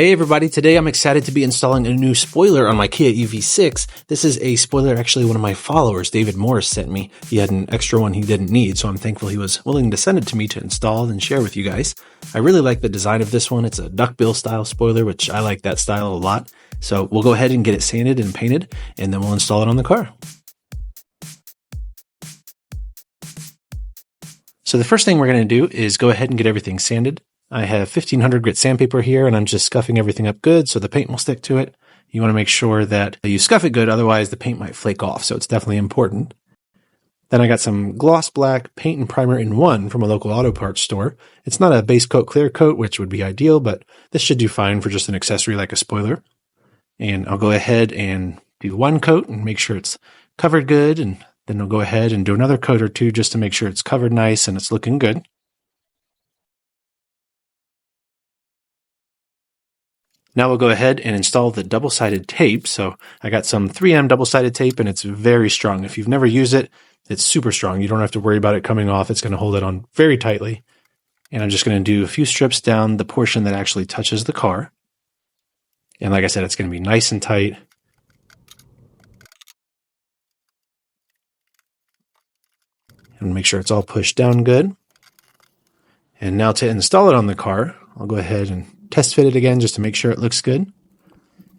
Hey everybody, today I'm excited to be installing a new spoiler on my Kia EV6. This is a spoiler actually one of my followers, David Morris, sent me. He had an extra one he didn't need, so I'm thankful he was willing to send it to me to install and share with you guys. I really like the design of this one. It's a duckbill style spoiler, which I like that style a lot. So we'll go ahead and get it sanded and painted, and then we'll install it on the car. So the first thing we're going to do is go ahead and get everything sanded. I have 1500 grit sandpaper here, and I'm just scuffing everything up good so the paint will stick to it. You want to make sure that you scuff it good, otherwise the paint might flake off, so it's definitely important. Then I got some gloss black paint and primer in one from a local auto parts store. It's not a base coat clear coat, which would be ideal, but this should do fine for just an accessory like a spoiler. And I'll go ahead and do one coat and make sure it's covered good, and then I'll go ahead and do another coat or two just to make sure it's covered nice and it's looking good. Now we'll go ahead and install the double-sided tape. So I got some 3M double-sided tape, and it's very strong. If you've never used it, it's super strong. You don't have to worry about it coming off. It's going to hold it on very tightly. And I'm just going to do a few strips down the portion that actually touches the car. And like I said, it's going to be nice and tight. And make sure it's all pushed down good. And now to install it on the car, I'll go ahead and test fit it again just to make sure it looks good.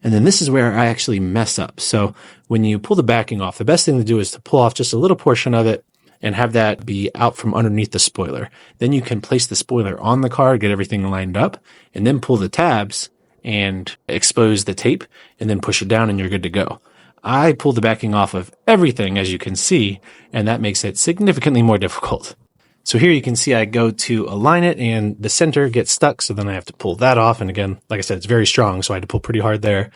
And then this is where I actually mess up. So when you pull the backing off, the best thing to do is to pull off just a little portion of it and have that be out from underneath the spoiler. Then you can place the spoiler on the car, get everything lined up, and then pull the tabs and expose the tape and then push it down and you're good to go. I pulled the backing off of everything, as you can see, and that makes it significantly more difficult. So here you can see I go to align it and the center gets stuck, so then I have to pull that off. And again, like I said, it's very strong, so I had to pull pretty hard there.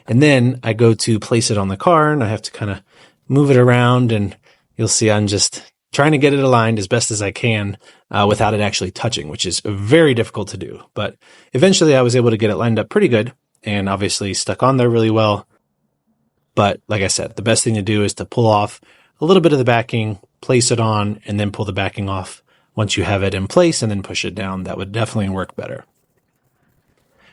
And then I go to place it on the car and I have to kind of move it around, and you'll see I'm just trying to get it aligned as best as I can without it actually touching, which is very difficult to do. But eventually I was able to get it lined up pretty good and obviously stuck on there really well. But like I said, the best thing to do is to pull off a little bit of the backing, place it on, and then pull the backing off once you have it in place and then push it down. That would definitely work better.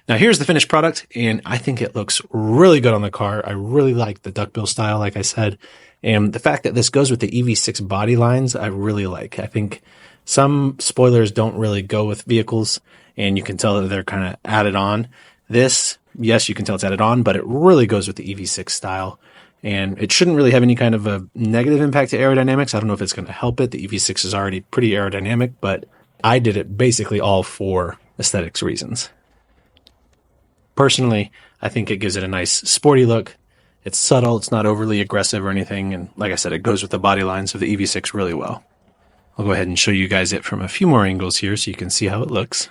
Now here's the finished product, and I think it looks really good on the car. I really like the duckbill style, like I said. And the fact that this goes with the EV6 body lines, I really like. I think some spoilers don't really go with vehicles, and you can tell that they're kind of added on. This, yes, you can tell it's added on, but it really goes with the EV6 style. And it shouldn't really have any kind of a negative impact to aerodynamics. I don't know if it's going to help it. The EV6 is already pretty aerodynamic, but I did it basically all for aesthetics reasons. Personally, I think it gives it a nice sporty look. It's subtle. It's not overly aggressive or anything. And like I said, it goes with the body lines of the EV6 really well. I'll go ahead and show you guys it from a few more angles here so you can see how it looks.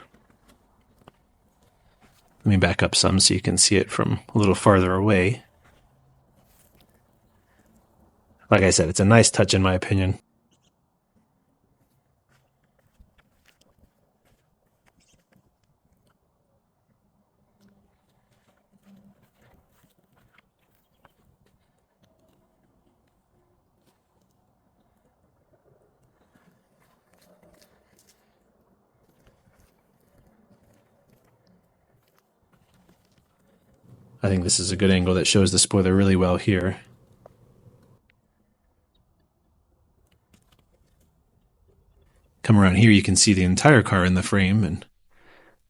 Let me back up some so you can see it from a little farther away. Like I said, it's a nice touch in my opinion. I think this is a good angle that shows the spoiler really well here. Come around here, you can see the entire car in the frame, and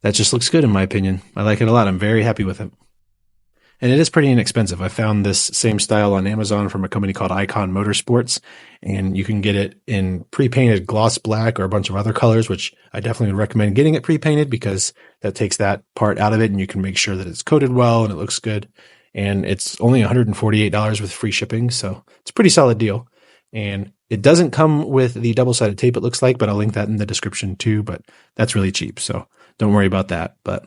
that just looks good in my opinion. I like it a lot. I'm very happy with it. And it is pretty inexpensive. I found this same style on Amazon from a company called Icon Motorsports, and you can get it in pre-painted gloss black or a bunch of other colors, which I definitely would recommend getting it pre-painted because that takes that part out of it and you can make sure that it's coated well and it looks good. And it's only $148 with free shipping, so it's a pretty solid deal. And it doesn't come with the double-sided tape, it looks like, but I'll link that in the description too, but that's really cheap, so don't worry about that. But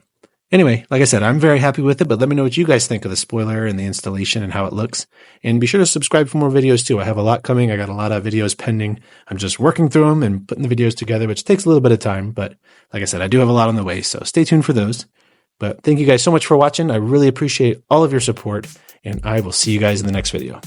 anyway, like I said, I'm very happy with it, but let me know what you guys think of the spoiler and the installation and how it looks. And be sure to subscribe for more videos too. I have a lot coming. I got a lot of videos pending. I'm just working through them and putting the videos together, which takes a little bit of time, but like I said, I do have a lot on the way, so stay tuned for those. But thank you guys so much for watching. I really appreciate all of your support, and I will see you guys in the next video.